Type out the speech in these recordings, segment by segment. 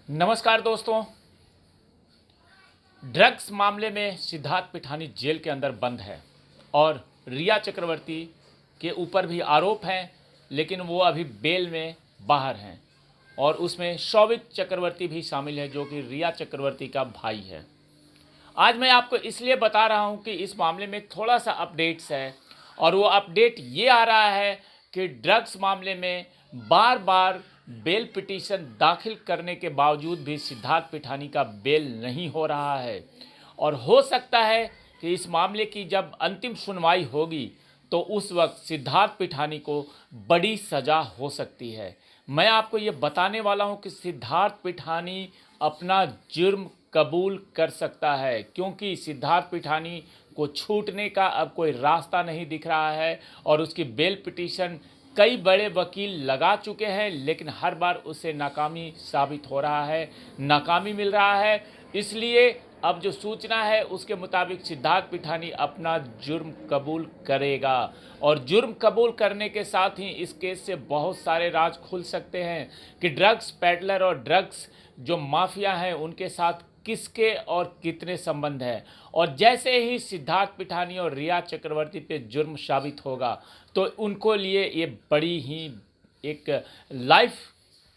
नमस्कार दोस्तों। ड्रग्स मामले में सिद्धार्थ पिठानी जेल के अंदर बंद है और रिया चक्रवर्ती के ऊपर भी आरोप हैं, लेकिन वो अभी बेल में बाहर हैं और उसमें शौविक चक्रवर्ती भी शामिल है जो कि रिया चक्रवर्ती का भाई है। आज मैं आपको इसलिए बता रहा हूं कि इस मामले में थोड़ा सा अपडेट्स है और वो अपडेट ये आ रहा है कि ड्रग्स मामले में बार बार बेल पिटीशन दाखिल करने के बावजूद भी सिद्धार्थ पिठानी का बेल नहीं हो रहा है और हो सकता है कि इस मामले की जब अंतिम सुनवाई होगी तो उस वक्त सिद्धार्थ पिठानी को बड़ी सज़ा हो सकती है। मैं आपको ये बताने वाला हूँ कि सिद्धार्थ पिठानी अपना जुर्म कबूल कर सकता है, क्योंकि सिद्धार्थ पिठानी को छूटने का अब कोई रास्ता नहीं दिख रहा है और उसकी बेल पिटीशन कई बड़े वकील लगा चुके हैं, लेकिन हर बार उसे नाकामी साबित हो रहा है, नाकामी मिल रहा है। इसलिए अब जो सूचना है उसके मुताबिक सिद्धार्थ पिठानी अपना जुर्म कबूल करेगा और जुर्म कबूल करने के साथ ही इस केस से बहुत सारे राज खुल सकते हैं कि ड्रग्स पेडलर और ड्रग्स जो माफिया हैं उनके साथ किसके और कितने संबंध हैं। और जैसे ही सिद्धार्थ पिठानी और रिया चक्रवर्ती पे जुर्म साबित होगा तो उनको लिए ये बड़ी ही एक लाइफ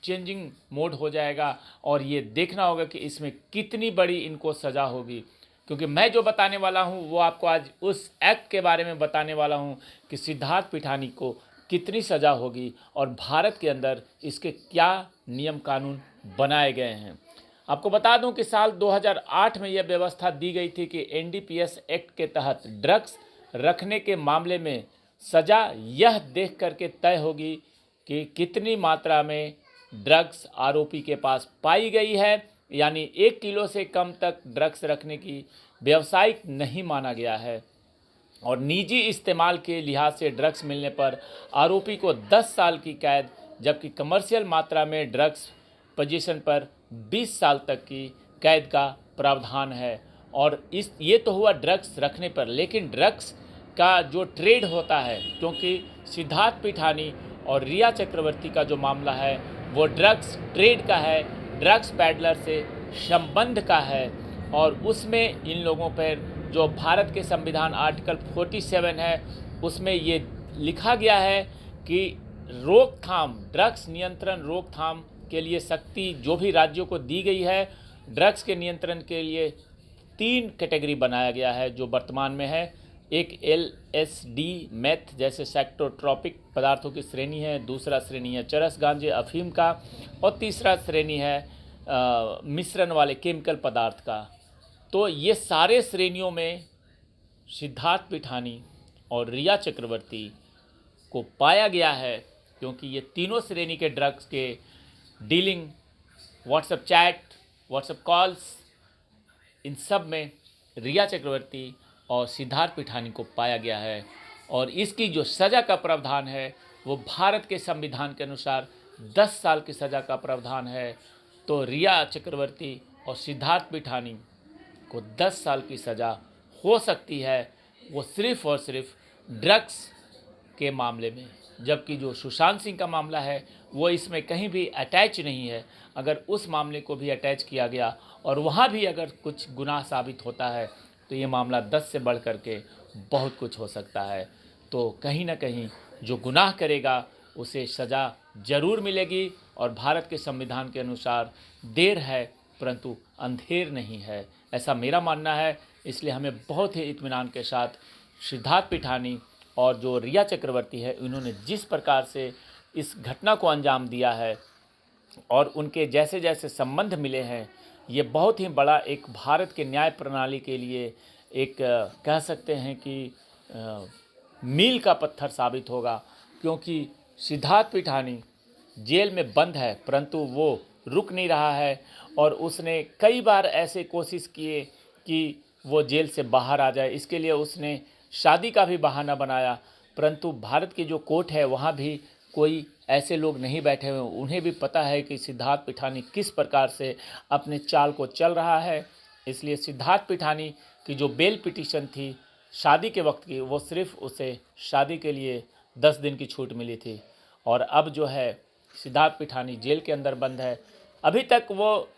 चेंजिंग मोड हो जाएगा और ये देखना होगा कि इसमें कितनी बड़ी इनको सज़ा होगी, क्योंकि मैं जो बताने वाला हूँ वो आपको आज उस एक्ट के बारे में बताने वाला हूँ कि सिद्धार्थ पिठानी को कितनी सज़ा होगी और भारत के अंदर इसके क्या नियम कानून बनाए गए हैं। आपको बता दूं कि साल 2008 में यह व्यवस्था दी गई थी कि एनडीपीएस एक्ट के तहत ड्रग्स रखने के मामले में सज़ा यह देख करके तय होगी कि कितनी मात्रा में ड्रग्स आरोपी के पास पाई गई है, यानी 1 किलो से कम तक ड्रग्स रखने की व्यावसायिक नहीं माना गया है और निजी इस्तेमाल के लिहाज से ड्रग्स मिलने पर आरोपी को 10 साल की कैद, जबकि कमर्शियल मात्रा में ड्रग्स पोजीशन पर 20 साल तक की कैद का प्रावधान है। और ये तो हुआ ड्रग्स रखने पर, लेकिन ड्रग्स का जो ट्रेड होता है, क्योंकि सिद्धार्थ पिठानी और रिया चक्रवर्ती का जो मामला है वो ड्रग्स ट्रेड का है, ड्रग्स पैडलर से संबंध का है और उसमें इन लोगों पर जो भारत के संविधान आर्टिकल 47 है उसमें ये लिखा गया है कि रोकथाम, ड्रग्स नियंत्रण रोकथाम के लिए शक्ति जो भी राज्यों को दी गई है, ड्रग्स के नियंत्रण के लिए 3 कैटेगरी बनाया गया है जो वर्तमान में है। एक एलएसडी मेथ जैसे साइकोट्रोपिक पदार्थों की श्रेणी है, दूसरा श्रेणी है चरस गांजे अफीम का और तीसरा श्रेणी है मिश्रण वाले केमिकल पदार्थ का। तो ये सारे श्रेणियों में सिद्धार्थ पिठानी और रिया चक्रवर्ती को पाया गया है, क्योंकि ये तीनों श्रेणी के ड्रग्स के dealing, WhatsApp chat, WhatsApp calls, इन सब में रिया चक्रवर्ती और सिद्धार्थ पिठानी को पाया गया है और इसकी जो सज़ा का प्रावधान है वो भारत के संविधान के अनुसार 10 साल की सज़ा का प्रावधान है। तो रिया चक्रवर्ती और सिद्धार्थ पिठानी को 10 साल की सज़ा हो सकती है, वो सिर्फ़ और सिर्फ ड्रग्स के मामले में, जबकि जो सुशांत सिंह का मामला है वो इसमें कहीं भी अटैच नहीं है। अगर उस मामले को भी अटैच किया गया और वहाँ भी अगर कुछ गुनाह साबित होता है तो ये मामला 10 से बढ़ कर के बहुत कुछ हो सकता है। तो कहीं ना कहीं जो गुनाह करेगा उसे सज़ा ज़रूर मिलेगी और भारत के संविधान के अनुसार देर है परंतु अंधेर नहीं है, ऐसा मेरा मानना है। इसलिए हमें बहुत ही इत्मीनान के साथ सिद्धार्थ पिठानी और जो रिया चक्रवर्ती है इन्होंने जिस प्रकार से इस घटना को अंजाम दिया है और उनके जैसे जैसे संबंध मिले हैं, ये बहुत ही बड़ा एक भारत के न्याय प्रणाली के लिए एक कह सकते हैं कि मील का पत्थर साबित होगा, क्योंकि सिद्धार्थ पिठानी जेल में बंद है परंतु वो रुक नहीं रहा है और उसने कई बार ऐसे कोशिश किए कि वो जेल से बाहर आ जाए। इसके लिए उसने शादी का भी बहाना बनाया, परंतु भारत की जो कोर्ट है वहाँ भी कोई ऐसे लोग नहीं बैठे हुए, उन्हें भी पता है कि सिद्धार्थ पिठानी किस प्रकार से अपने चाल को चल रहा है। इसलिए सिद्धार्थ पिठानी की जो बेल पिटीशन थी शादी के वक्त की, वो सिर्फ उसे शादी के लिए 10 दिन की छूट मिली थी और अब जो है सिद्धार्थ पिठानी जेल के अंदर बंद है। अभी तक वो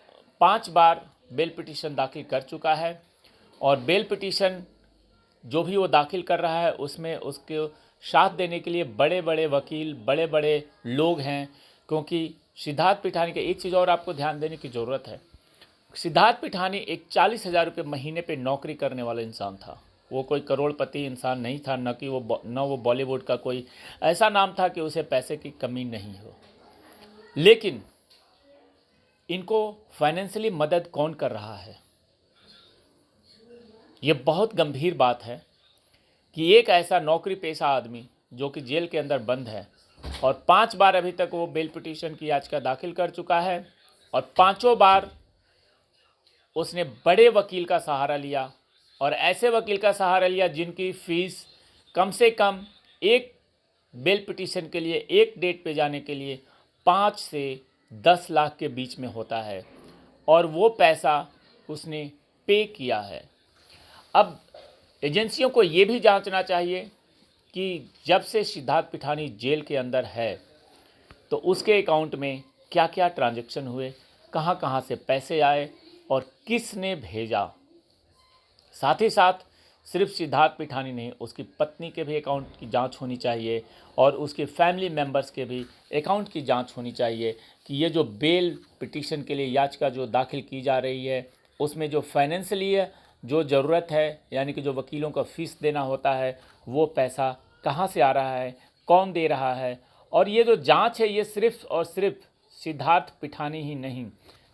5 बार बेल पिटीशन दाखिल कर चुका है और बेल पिटीशन जो भी वो दाखिल कर रहा है उसमें उसके साथ देने के लिए बड़े बड़े वकील, बड़े बड़े लोग हैं। क्योंकि सिद्धार्थ पिठानी के एक चीज़ और आपको ध्यान देने की ज़रूरत है, सिद्धार्थ पिठानी एक 40,000 रुपये महीने पे नौकरी करने वाला इंसान था। वो कोई करोड़पति इंसान नहीं था, न वो बॉलीवुड का कोई ऐसा नाम था कि उसे पैसे की कमी नहीं हो। लेकिन इनको फाइनेंशियली मदद कौन कर रहा है? ये बहुत गंभीर बात है कि एक ऐसा नौकरी पेशा आदमी जो कि जेल के अंदर बंद है और 5 बार अभी तक वो बेल पिटीशन की याचिका दाखिल कर चुका है और 5 बार उसने बड़े वकील का सहारा लिया और ऐसे वकील का सहारा लिया जिनकी फ़ीस कम से कम एक बेल पिटीशन के लिए, एक डेट पे जाने के लिए 5 से 10 लाख के बीच में होता है और वो पैसा उसने पे किया है। अब एजेंसियों को ये भी जांचना चाहिए कि जब से सिद्धार्थ पिठानी जेल के अंदर है तो उसके अकाउंट में क्या क्या ट्रांजैक्शन हुए, कहाँ कहाँ से पैसे आए और किसने भेजा। साथ ही साथ सिर्फ सिद्धार्थ पिठानी नहीं, उसकी पत्नी के भी अकाउंट की जांच होनी चाहिए और उसके फैमिली मेंबर्स के भी अकाउंट की जांच होनी चाहिए कि ये जो बेल पिटीशन के लिए याचिका जो दाखिल की जा रही है उसमें जो फाइनेंशियली जो ज़रूरत है, यानी कि जो वकीलों का फ़ीस देना होता है, वो पैसा कहाँ से आ रहा है, कौन दे रहा है। और ये जो जांच है ये सिर्फ और सिर्फ सिद्धार्थ पिठानी ही नहीं,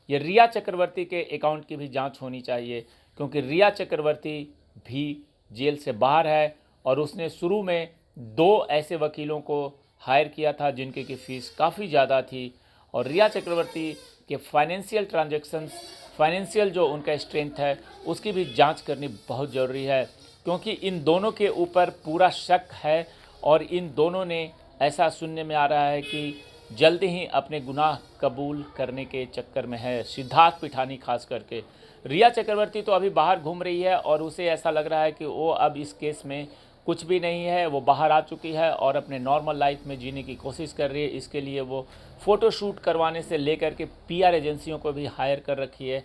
ये रिया चक्रवर्ती के अकाउंट की भी जांच होनी चाहिए। क्योंकि रिया चक्रवर्ती भी जेल से बाहर है और उसने शुरू में 2 ऐसे वकीलों को हायर किया था जिनके की फ़ीस काफ़ी ज़्यादा थी। और रिया चक्रवर्ती के फाइनेंशियल ट्रांजैक्शंस, फाइनेंशियल जो उनका स्ट्रेंथ है उसकी भी जांच करनी बहुत ज़रूरी है। क्योंकि इन दोनों के ऊपर पूरा शक है और इन दोनों ने ऐसा सुनने में आ रहा है कि जल्दी ही अपने गुनाह कबूल करने के चक्कर में है, सिद्धार्थ पिठानी खास करके। रिया चक्रवर्ती तो अभी बाहर घूम रही है और उसे ऐसा लग रहा है कि वो अब इस केस में कुछ भी नहीं है, वो बाहर आ चुकी है और अपने नॉर्मल लाइफ में जीने की कोशिश कर रही है। इसके लिए वो फ़ोटोशूट करवाने से लेकर के पीआर एजेंसियों को भी हायर कर रखी है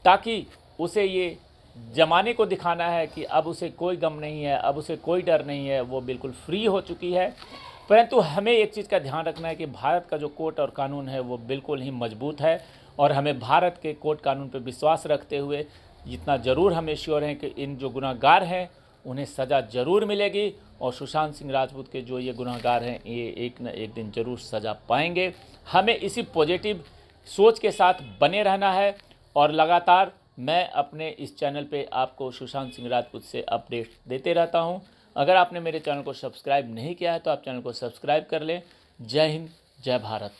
ताकि उसे ये ज़माने को दिखाना है कि अब उसे कोई गम नहीं है, अब उसे कोई डर नहीं है, वो बिल्कुल फ्री हो चुकी है। परंतु हमें एक चीज़ का ध्यान रखना है कि भारत का जो कोर्ट और कानून है वो बिल्कुल ही मजबूत है और हमें भारत के कोर्ट कानून पर विश्वास रखते हुए इतना ज़रूर हमें श्योर है कि इन जो गुनहगार हैं उन्हें सज़ा ज़रूर मिलेगी और सुशांत सिंह राजपूत के जो ये गुनहगार हैं ये एक न एक दिन ज़रूर सज़ा पाएंगे। हमें इसी पॉजिटिव सोच के साथ बने रहना है और लगातार मैं अपने इस चैनल पे आपको सुशांत सिंह राजपूत से अपडेट देते रहता हूं। अगर आपने मेरे चैनल को सब्सक्राइब नहीं किया है तो आप चैनल को सब्सक्राइब कर लें। जय हिंद, जय भारत।